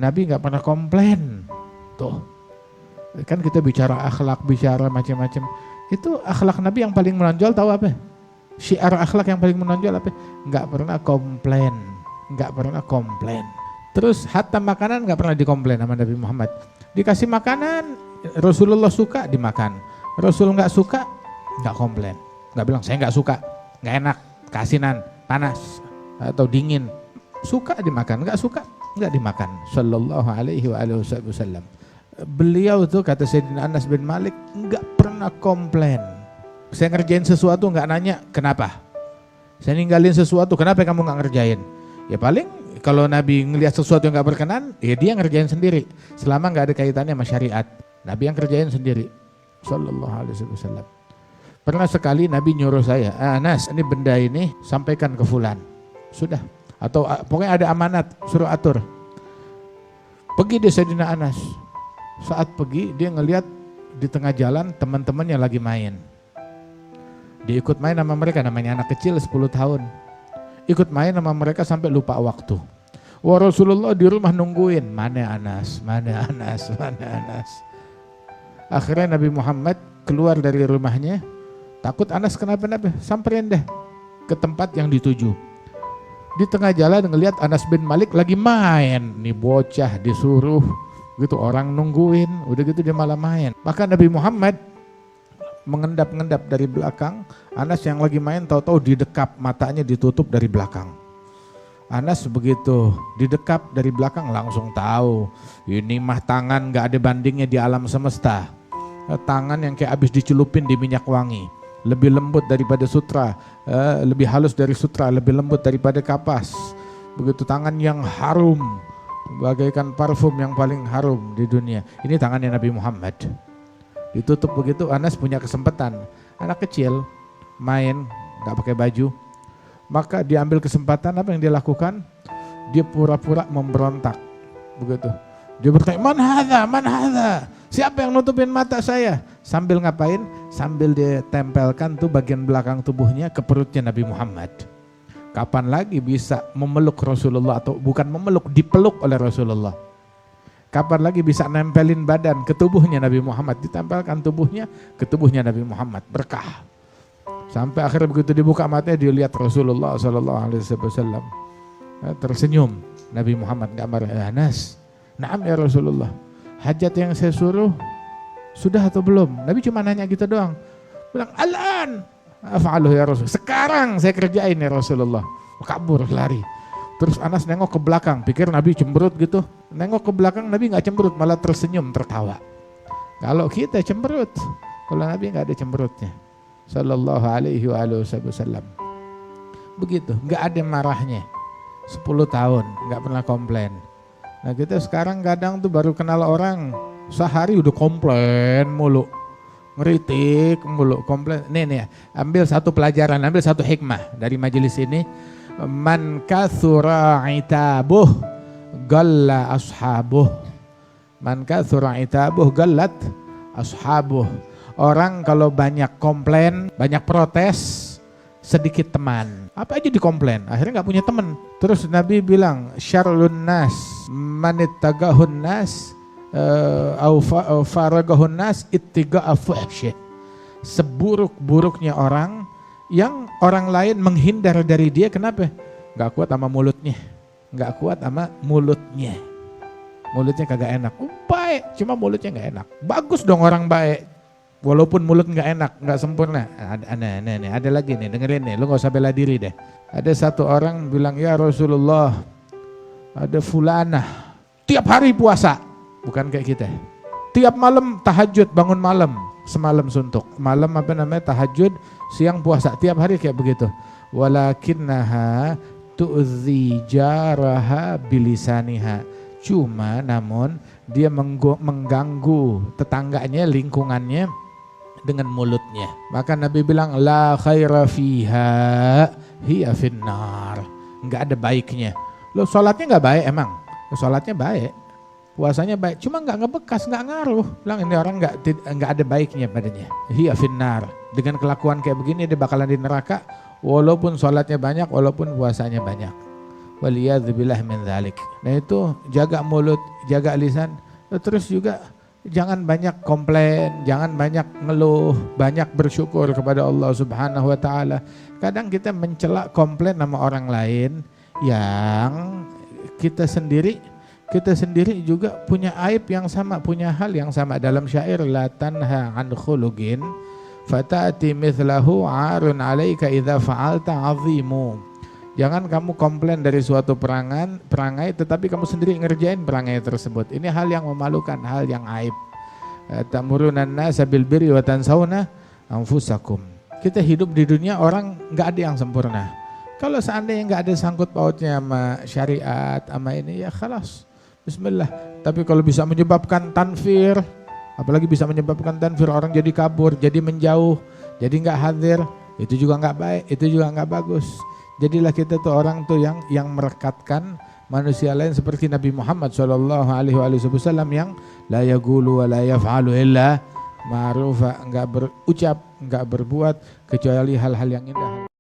Nabi nggak pernah komplain. Tuh, kan kita bicara akhlak, bicara macam-macam. Itu akhlak Nabi yang paling menonjol tahu apa? Syiar akhlak yang paling menonjol apa? Nggak pernah komplain, nggak pernah komplain. Terus hatta makanan nggak pernah dikomplain sama Nabi Muhammad. Dikasih makanan, Rasulullah suka dimakan. Rasul nggak suka, nggak komplain. Nggak bilang saya nggak suka, nggak enak, kasinan, panas atau dingin. Suka dimakan, nggak suka nggak dimakan. Sallallahu alaihi wasallam. Beliau tuh kata Sayyidina Anas bin Malik nggak pernah komplain. Saya ngerjain sesuatu nggak nanya kenapa. Saya ninggalin sesuatu kenapa kamu nggak ngerjain. Ya paling kalau Nabi ngelihat sesuatu yang nggak berkenan, ya dia ngerjain sendiri. Selama nggak ada kaitannya sama syariat, Nabi yang kerjain sendiri. Sallallahu alaihi wasallam. Pernah sekali Nabi nyuruh saya, Anas ini benda ini sampaikan ke fulan. Sudah. Atau pokoknya ada amanat, suruh atur. Pergi dia Sayyidina Anas. Saat pergi dia ngelihat di tengah jalan teman-temannya lagi main. Dia ikut main sama mereka, namanya anak kecil 10 tahun. Ikut main sama mereka sampai lupa waktu. Wah Rasulullah di rumah nungguin, mana Anas, mana Anas, mana Anas. Akhirnya Nabi Muhammad keluar dari rumahnya, takut Anas kenapa-napa, samperin deh ke tempat yang dituju. Di tengah jalan ngelihat Anas bin Malik lagi main, nih bocah disuruh gitu orang nungguin, udah gitu dia malah main. Maka Nabi Muhammad mengendap-ngendap dari belakang, Anas yang lagi main tahu-tahu didekap, matanya ditutup dari belakang. Anas begitu didekap dari belakang langsung tahu, ini mah tangan gak ada bandingnya di alam semesta. Tangan yang kayak habis dicelupin di minyak wangi, lebih lembut daripada sutra, lebih halus dari sutra, lebih lembut daripada kapas. Begitu tangan yang harum, bagaikan parfum yang paling harum di dunia. Ini tangannya Nabi Muhammad. Ditutup begitu, Anas punya kesempatan. Anak kecil main gak pakai baju, maka dia ambil kesempatan. Apa yang dia lakukan? Dia pura-pura memberontak. Begitu. Dia bertanya, man hadha? Siapa yang nutupin mata saya? Sambil ngapain? Sambil dia tempelkan tuh bagian belakang tubuhnya ke perutnya Nabi Muhammad. Kapan lagi bisa memeluk Rasulullah, atau bukan memeluk, dipeluk oleh Rasulullah. Kapan lagi bisa nempelin badan ke tubuhnya Nabi Muhammad, ditempelkan tubuhnya ke tubuhnya Nabi Muhammad, berkah. Sampai akhirnya begitu dibuka matanya dia lihat Rasulullah SAW. Tersenyum Nabi Muhammad, gak marah. Anas, naam ya Rasulullah, hajat yang saya suruh sudah atau belum? Nabi cuma nanya gitu doang. Bilang, al-an af'aluh ya Rasul. Sekarang saya kerjain ya Rasulullah. Kabur, lari. Terus Anas nengok ke belakang, pikir Nabi cemberut gitu. Nengok ke belakang, Nabi gak cemberut, malah tersenyum, tertawa. Kalau kita cemberut, kalau Nabi gak ada cemberutnya. Sallallahu alaihi wasallam. Begitu, gak ada marahnya. 10 tahun, gak pernah komplain. Nah kita sekarang kadang tuh baru kenal orang, sehari udah komplain mulu. Ngeritik mulu, komplain. Nih, ambil satu pelajaran, ambil satu hikmah dari majelis ini. Man kathura itabuh galla ashabuh. Man kathura itabuh gallat ashabuh. Orang kalau banyak komplain, banyak protes, sedikit teman. Apa aja dikomplain, akhirnya gak punya teman. Terus Nabi bilang, syarrun nas manittagahun nas au faragahun nas ittiga'a fuhsyih. Seburuk-buruknya orang yang orang lain menghindar dari dia, kenapa? Gak kuat sama mulutnya. Gak kuat sama mulutnya. Mulutnya kagak enak. Baik, cuma mulutnya gak enak. Bagus dong orang baik, walaupun mulut gak enak, gak sempurna. Ada lagi nih, dengerin nih, lu gak usah bela diri deh. Ada satu orang bilang, ya Rasulullah, ada fulanah tiap hari puasa. Bukan kayak kita. Tiap malam tahajud, bangun malam, semalam suntuk. Malam tahajud, siang puasa, tiap hari kayak begitu. Walakinnaha tu'zi jaraha bilisaniha. Cuma namun dia mengganggu tetangganya, lingkungannya dengan mulutnya. Maka Nabi bilang la khaira fiha hiya finnar. Enggak ada baiknya. Loh sholatnya enggak baik emang? Sholatnya baik. Puasanya baik, cuma nggak ngebekas, nggak ngaruh. Bilang ini orang nggak ada baiknya padanya. Hiya finnar. Dengan kelakuan kayak begini dia bakalan di neraka, walaupun sholatnya banyak, walaupun puasanya banyak. waliyadzubillah min dzalik. Nah itu jaga mulut, jaga lisan, terus juga jangan banyak komplain, jangan banyak ngeluh, banyak bersyukur kepada Allah Subhanahu wa taala. Kadang kita mencela komplain sama orang lain yang kita sendiri juga punya aib yang sama, punya hal yang sama. Dalam syair la tanha an khuluqin fatati mithlahu arun alaika idza fa'alta azimu. Jangan kamu komplain dari suatu perangai tetapi kamu sendiri ngerjain perangai tersebut. Ini hal yang memalukan, hal yang aib. Ta'murunan nasa bil birri wa tansawna anfusakum. Kita hidup di dunia, orang nggak ada yang sempurna. Kalau seandainya nggak ada sangkut pautnya sama syariat, sama ini ya khalas. Bismillah. Tapi kalau bisa menyebabkan tanfir, apalagi bisa menyebabkan tanfir, orang jadi kabur, jadi menjauh, jadi nggak hadir, itu juga nggak baik, itu juga nggak bagus. Jadilah kita tuh orang tuh yang merekatkan manusia lain seperti Nabi Muhammad SAW yang la yaqulu wa la yaf'alu illa ma'rufa, enggak berucap, enggak berbuat kecuali hal-hal yang indah.